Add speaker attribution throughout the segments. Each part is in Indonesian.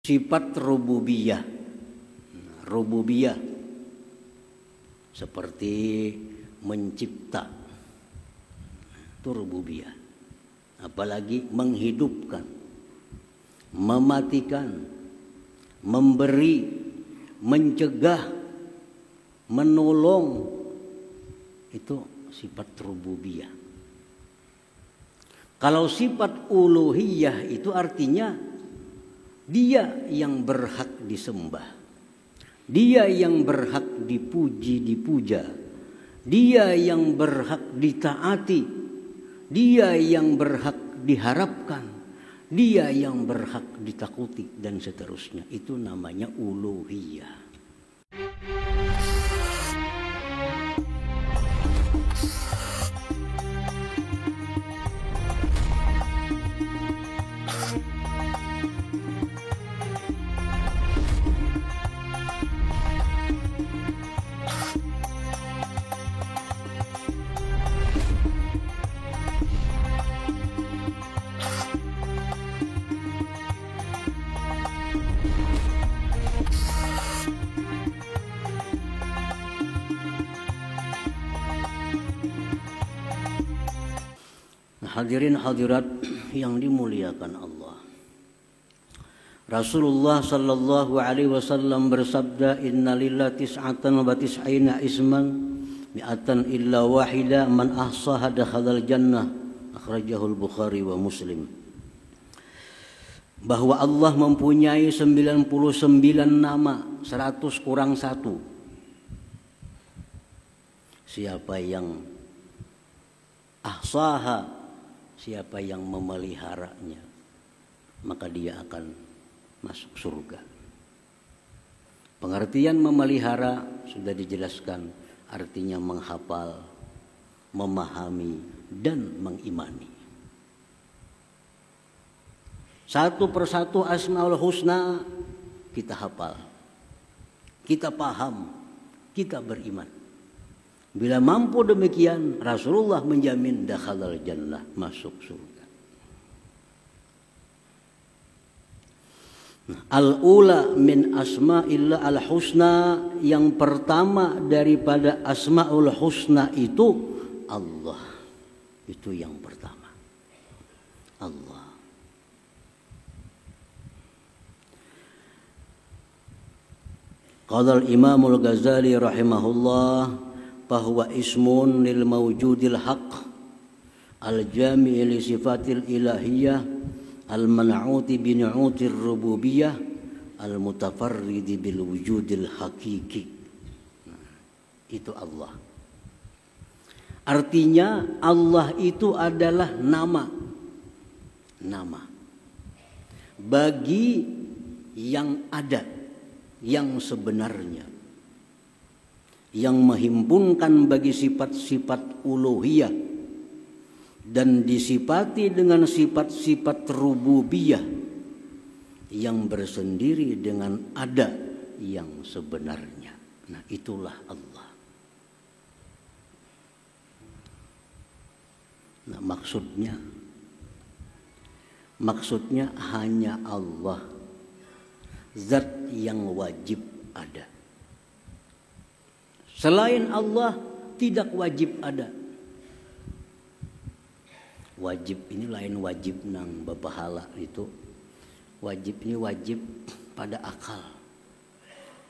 Speaker 1: sifat rububiyah. Rububiyah seperti mencipta, itu rububiyah. Apalagi menghidupkan, mematikan, memberi, mencegah, menolong, itu sifat rububiyah. Kalau sifat uluhiyah itu artinya dia yang berhak disembah, dia yang berhak dipuji, dipuja, dia yang berhak ditaati, dia yang berhak diharapkan, dia yang berhak ditakuti, dan seterusnya. Itu namanya uluhiyah. Hadirin hadirat yang dimuliakan Allah. Rasulullah sallallahu alaihi wasallam bersabda, innalillahi tis'atan wa tis'ina isman mi'atan illa wahida man ahsaha dakhalal jannah. Akhrajahul Bukhari wa Muslim. Bahwa Allah mempunyai 99 nama, 100 kurang 1. Siapa yang ahsaha, siapa yang memeliharanya, maka dia akan masuk surga. Pengertian memelihara sudah dijelaskan, artinya menghafal, memahami, dan mengimani. Satu persatu Asmaul Husna kita hafal, kita paham, kita beriman. Bila mampu demikian, Rasulullah menjamin dakhalal jannah, masuk surga. Al-ula min asma'illah al-husna, yang pertama daripada asma'ul husna itu Allah. Itu yang pertama. Allah. Qala al-Imam al-Ghazali rahimahullah, bahwa ismun lil mawjudil haq al-jami' li sifatil ilahiyah al-man'uti bi nu'utir rububiyah al-mutafarridi bil wujudil hakiki. Itu Allah. Artinya Allah itu adalah nama. Nama bagi yang ada, yang sebenarnya, yang menghimpunkan bagi sifat-sifat uluhiyah dan disifati dengan sifat-sifat rububiyah yang bersendiri dengan ada yang sebenarnya. Nah, itulah Allah. Nah, maksudnya hanya Allah, zat yang wajib ada. Selain Allah tidak wajib ada. Wajib ini lain wajib nang bapahala itu. Wajib ini wajib pada akal.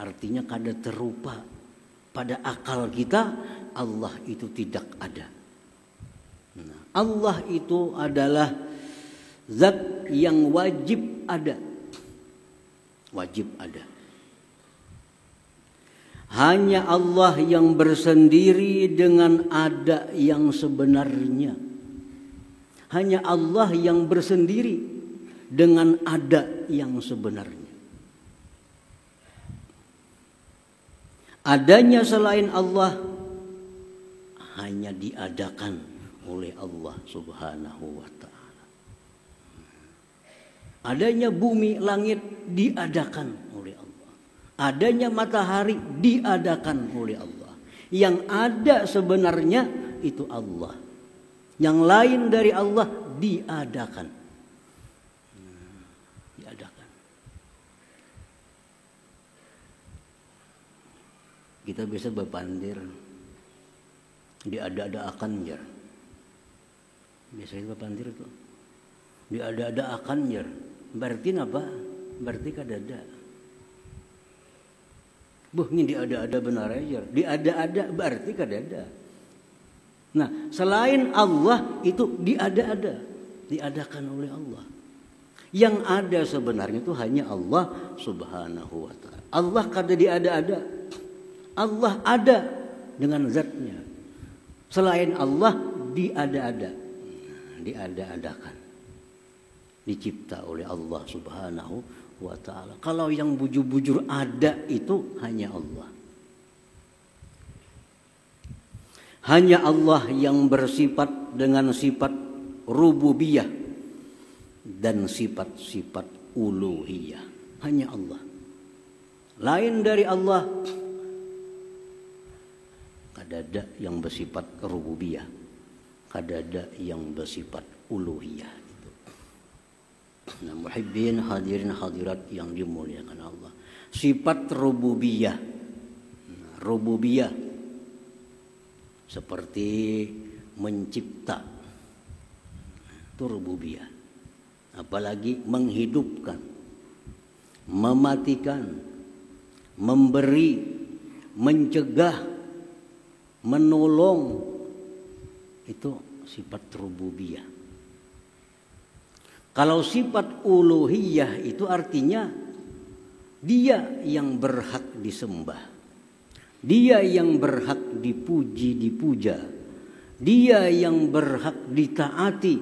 Speaker 1: Artinya kada terupa pada akal kita, Allah itu tidak ada. Nah, Allah itu adalah zat yang wajib ada. Wajib ada. Hanya Allah yang bersendiri dengan ada yang sebenarnya. Hanya Allah yang bersendiri dengan ada yang sebenarnya. Adanya selain Allah hanya diadakan oleh Allah Subhanahu wa ta'ala. Adanya bumi, langit diadakan oleh Allah. Adanya matahari diadakan oleh Allah. Yang ada sebenarnya itu Allah. Yang lain dari Allah diadakan. Diadakan. Kita bisa berpandir. Diada-ada akan jar. Biasanya berpandir itu. Diada-ada akan jar. Berarti apa? Berarti kadada. Ini diada-ada benar aja. Diada-ada berarti kadada. Nah, selain Allah itu diada-ada, diadakan oleh Allah. Yang ada sebenarnya itu hanya Allah Subhanahu wa taala. Allah kada diada-ada. Allah ada dengan zatnya. Selain Allah diada-ada. Diada-adakan. Dicipta oleh Allah Subhanahu wa ta'ala. Kalau yang bujur-bujur ada itu hanya Allah. Hanya Allah yang bersifat dengan sifat rububiyah dan sifat-sifat uluhiyah. Hanya Allah. Lain dari Allah kadada yang bersifat rububiyah, kadada yang bersifat uluhiyah. Nah, muhibbin hadirin hadirat yang dimuliakan Allah. Sifat rububiyah. Rububiyah seperti mencipta. Itu rububiyah. Apalagi menghidupkan, mematikan, memberi, mencegah, menolong. Itu sifat rububiyah. Kalau sifat uluhiyah itu artinya dia yang berhak disembah. Dia yang berhak dipuji, dipuja. Dia yang berhak ditaati.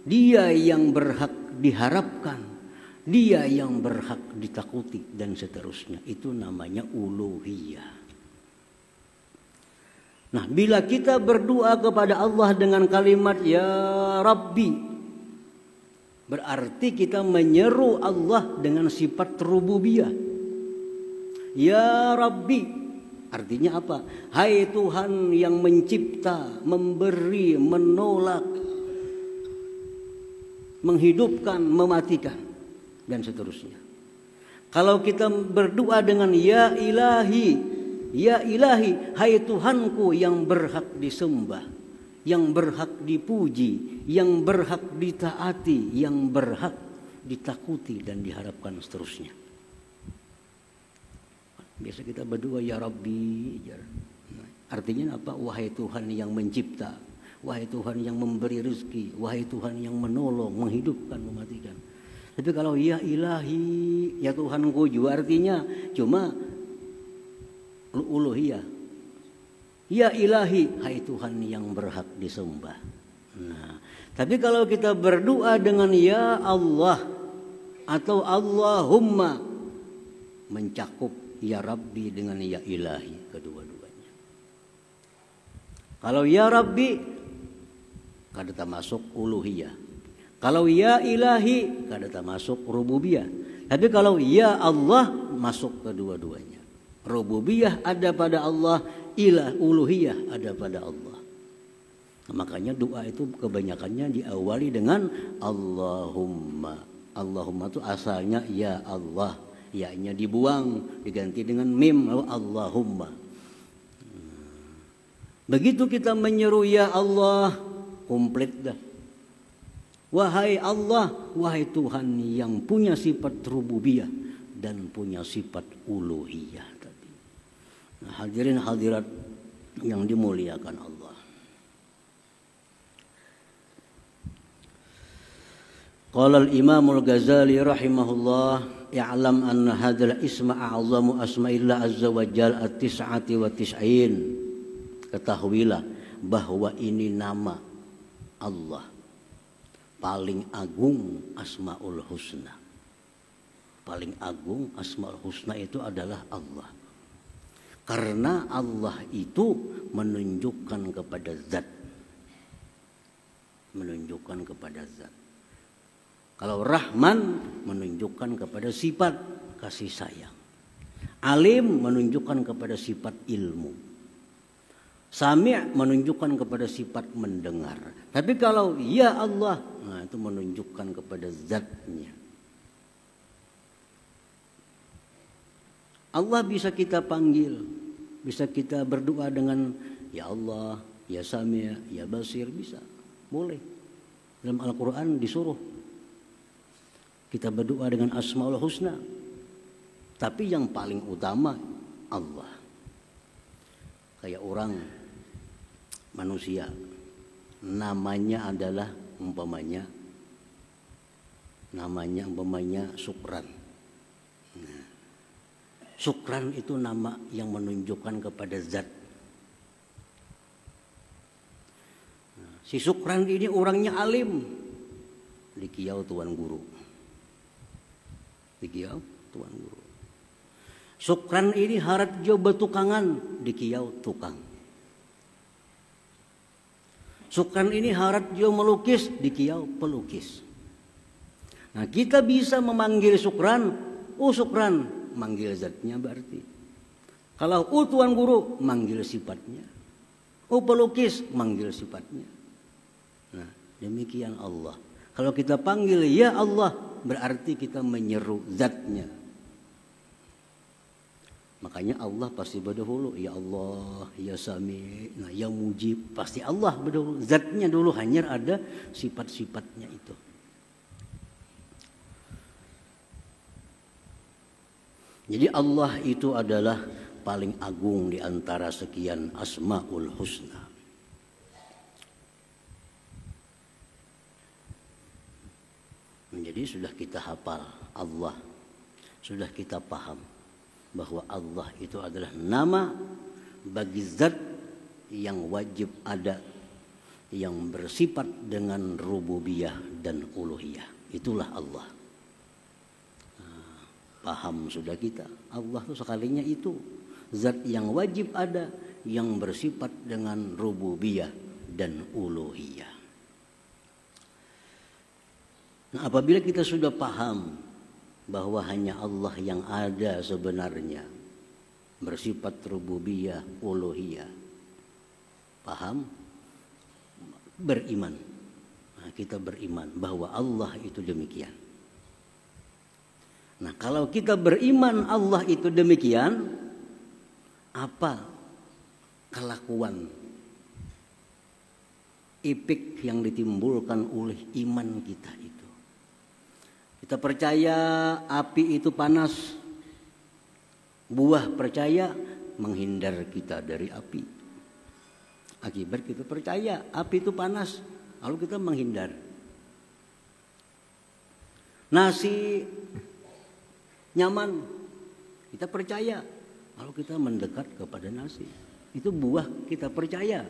Speaker 1: Dia yang berhak diharapkan. Dia yang berhak ditakuti dan seterusnya. Itu namanya uluhiyah. Nah, bila kita berdoa kepada Allah dengan kalimat Ya Rabbi, berarti kita menyeru Allah dengan sifat rububiyah. Ya Rabbi, artinya apa? Hai Tuhan yang mencipta, memberi, menolak, menghidupkan, mematikan, dan seterusnya. Kalau kita berdoa dengan Ya Ilahi, Ya Ilahi, hai Tuhanku yang berhak disembah, yang berhak dipuji, yang berhak ditaati, yang berhak ditakuti dan diharapkan seterusnya. Biasa kita berdoa Ya Rabbi. Artinya apa? Wahai Tuhan yang mencipta, wahai Tuhan yang memberi rezeki, wahai Tuhan yang menolong, menghidupkan, mematikan. Tapi kalau Ya Ilahi, ya Tuhanku juga artinya cuma uluhiyah. Ya Ilahi, hai Tuhan yang berhak disembah. Nah, tapi kalau kita berdoa dengan Ya Allah atau Allahumma, mencakup Ya Rabbi dengan Ya Ilahi kedua-duanya. Kalau Ya Rabbi kada termasuk uluhiyah. Kalau Ya Ilahi kada termasuk rububiyah. Tapi kalau Ya Allah masuk kedua-duanya. Rububiyah ada pada Allah, uluhiyah ada pada Allah. Nah, makanya doa itu kebanyakannya diawali dengan Allahumma. Allahumma itu asalnya Ya Allah. Ya-nya dibuang, diganti dengan mim, lalu Allahumma. Begitu kita menyeru Ya Allah, komplit dah. Wahai Allah, wahai Tuhan yang punya sifat rububiyah dan punya sifat uluhiyah. Hadirin hadirat yang dimuliakan Allah. Qala al-Imam al-Ghazali rahimahullah, i'lam anna hadzal isma a'zamu asma'illah azza wa jalla at-tis'ati wa tis'in. Ketahuilah bahwa ini nama Allah paling agung Asmaul Husna. Paling agung Asmaul Husna itu adalah Allah. Karena Allah itu menunjukkan kepada zat. Menunjukkan kepada zat. Kalau Rahman menunjukkan kepada sifat kasih sayang. Alim menunjukkan kepada sifat ilmu. Sami' menunjukkan kepada sifat mendengar. Tapi kalau Ya Allah, nah itu menunjukkan kepada zatnya. Allah bisa kita panggil, Bisa kita berdoa dengan ya Allah, ya Sami', ya Basir, bisa. Boleh. Dalam Al-Quran disuruh kita berdoa dengan Asmaul Husna. Tapi yang paling utama Allah. Kayak orang manusia, namanya adalah umpamanya Syukran. Nah, Syukran itu nama yang menunjukkan kepada zat. Nah, si Syukran ini orangnya alim. Di Kiau tuan guru. Di Kiau tuan guru. Syukran ini harat jo betukangan. Di Kiau tukang. Syukran ini harat jo melukis. Di Kiau pelukis. Nah, kita bisa memanggil Syukran, Syukran, manggil zatnya berarti. Kalau tuan guru, manggil sifatnya. Pelukis, manggil sifatnya. Nah, demikian Allah. Kalau kita panggil ya Allah, berarti kita menyeru zatnya. Makanya Allah pasti berdahulu, ya Allah, ya Sami', nah ya Mujib, pasti Allah berdahulu. Zatnya dulu, hanya ada sifat-sifatnya itu. Jadi Allah itu adalah paling agung di antara sekian Asmaul Husna. Jadi sudah kita hafal Allah, sudah kita paham bahwa Allah itu adalah nama bagi zat yang wajib ada, yang bersifat dengan rububiyah dan uluhiyah. Itulah Allah. Paham sudah kita, Allah itu sekalinya itu zat yang wajib ada, yang bersifat dengan rububiyah dan uluhiyah. Nah, apabila kita sudah paham bahwa hanya Allah yang ada sebenarnya, bersifat rububiyah, uluhiyah, paham, beriman. Nah, kita beriman bahwa Allah itu demikian. Nah, kalau kita beriman Allah itu demikian, apa kelakuan efek yang ditimbulkan oleh iman kita itu? Kita percaya api itu panas, buah percaya menghindar kita dari api. Akibat kita percaya api itu panas, lalu kita menghindar. Nasi nyaman, kita percaya, lalu kita mendekat kepada nasi. Itu buah kita percaya.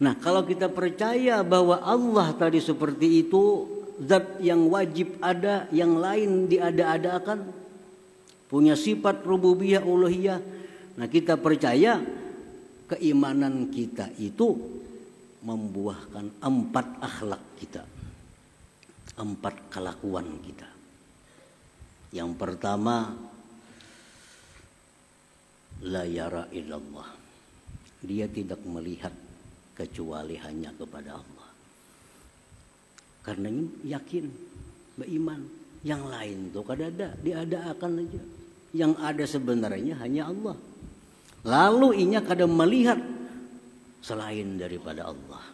Speaker 1: Nah, kalau kita percaya bahwa Allah tadi seperti itu, zat yang wajib ada, yang lain diada-adakan, punya sifat rububiyah, uluhiyah. Nah, kita percaya keimanan kita itu membuahkan 4 akhlak kita, 4 kelakuan kita. Yang pertama, la yara illallah. Dia tidak melihat kecuali hanya kepada Allah. Karena yakin, beriman. Yang lain tuh kada ada, diada-akan aja. Yang ada sebenarnya hanya Allah. Lalu inya kada melihat selain daripada Allah.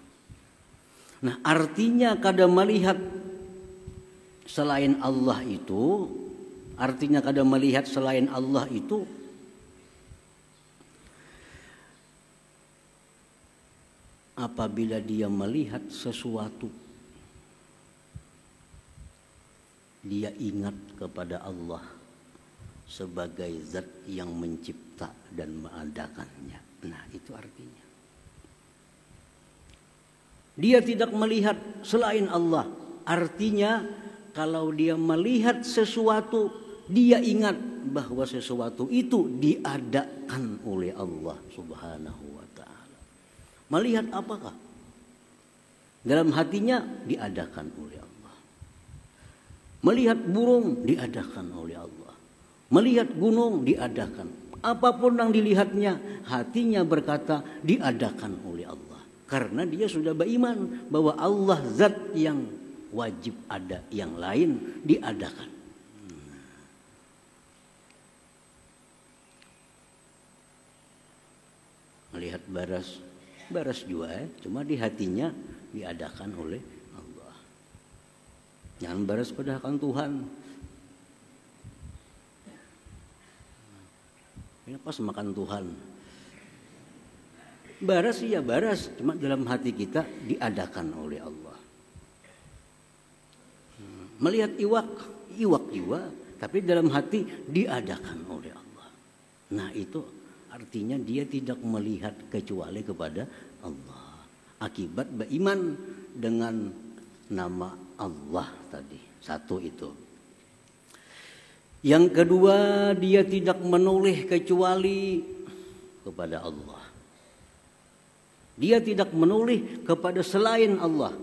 Speaker 1: Nah, artinya kada melihat selain Allah itu, artinya kada melihat selain Allah itu apabila dia melihat sesuatu, dia ingat kepada Allah sebagai zat yang mencipta dan mengadakannya. Nah, itu artinya dia tidak melihat selain Allah. Artinya kalau dia melihat sesuatu, dia ingat bahwa sesuatu itu diadakan oleh Allah Subhanahu wa ta'ala. Melihat apakah? Dalam hatinya diadakan oleh Allah. Melihat burung diadakan oleh Allah. Melihat gunung diadakan. Apapun yang dilihatnya, hatinya berkata diadakan oleh Allah. Karena dia sudah beriman bahwa Allah zat yang wajib ada, yang lain diadakan. melihat baras, baras juga cuma di hatinya diadakan oleh Allah. Jangan baras pada akan Tuhan. Ini pas makan Tuhan. Baras iya baras, cuma dalam hati kita diadakan oleh Allah. Melihat iwak, iwak juga, tapi dalam hati diadakan oleh Allah. Nah itu artinya dia tidak melihat kecuali kepada Allah. Akibat beriman dengan nama Allah tadi. Satu itu. Yang kedua, dia tidak menoleh kecuali kepada Allah. Dia tidak menoleh kepada selain Allah.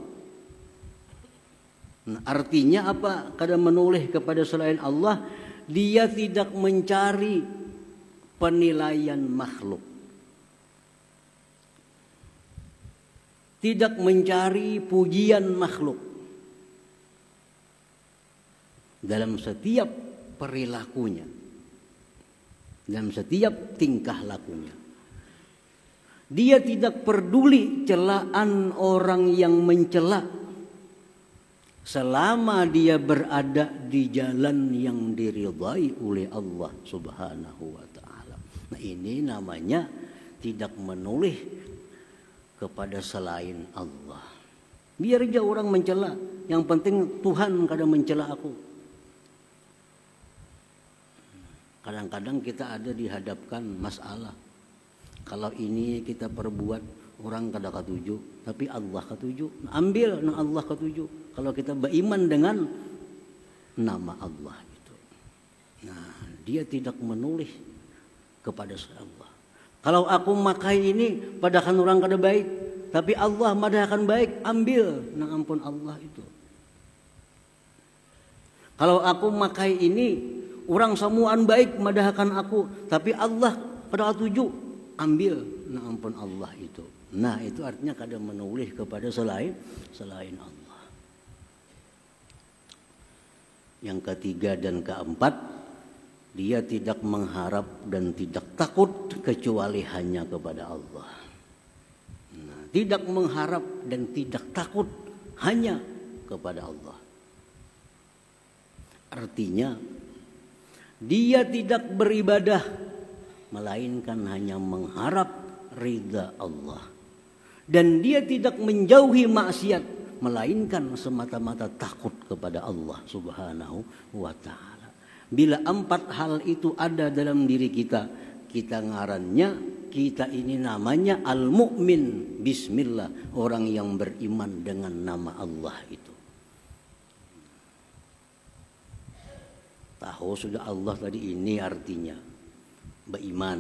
Speaker 1: Nah, artinya apa? Kadang menoleh kepada selain Allah, dia tidak mencari penilaian makhluk. Tidak mencari pujian makhluk. Dalam setiap perilakunya. Dalam setiap tingkah lakunya. Dia tidak peduli celaan orang yang mencela selama dia berada di jalan yang diridhai oleh Allah Subhanahu wa taala. Nah, ini namanya tidak menoleh kepada selain Allah. Biar aja orang mencela, yang penting Tuhan kadang mencela aku. Kadang-kadang kita ada dihadapkan masalah. Kalau ini kita perbuat orang kada ketuju, tapi Allah ketuju. Ambil nah Allah ketuju. Kalau kita beriman dengan nama Allah itu. Nah, dia tidak menoleh kepada Allah. Kalau aku makai ini padahal orang kada baik, tapi Allah madahkan baik, ambil nah ampun Allah itu. Kalau aku makai ini orang semuaan baik madahkan aku, tapi Allah kada ketuju, ambil nah ampun Allah itu. Nah itu artinya kadang menoleh kepada selain Allah. Yang ketiga dan keempat, dia tidak mengharap dan tidak takut kecuali hanya kepada Allah. Nah, tidak mengharap dan tidak takut hanya kepada Allah. Artinya dia tidak beribadah melainkan hanya mengharap ridha Allah. Dan dia tidak menjauhi maksiat melainkan semata-mata takut kepada Allah Subhanahu wa taala. Bila 4 hal itu ada dalam diri kita, kita ngarannya, kita ini namanya al-mu'min. Bismillah, orang yang beriman dengan nama Allah itu. Tahu sudah Allah tadi, ini artinya beriman.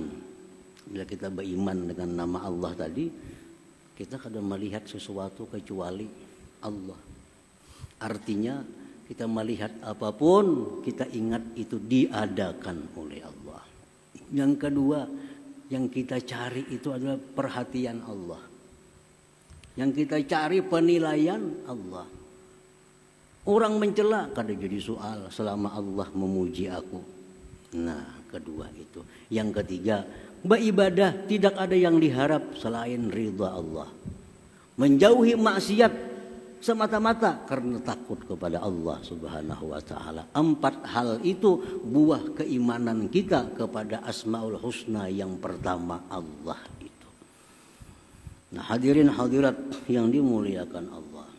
Speaker 1: Bila kita beriman dengan nama Allah tadi, kita kadang melihat sesuatu kecuali Allah. Artinya kita melihat apapun, kita ingat itu diadakan oleh Allah. Yang kedua, yang kita cari itu adalah perhatian Allah. Yang kita cari penilaian Allah. Orang mencela kada jadi soal selama Allah memuji aku. Nah, kedua itu. Yang ketiga, beribadah tidak ada yang diharap selain ridha Allah. Menjauhi maksiat semata-mata karena takut kepada Allah Subhanahu wa taala. 4 hal itu buah keimanan kita kepada Asmaul Husna yang pertama Allah itu. Nah, hadirin hadirat yang dimuliakan Allah.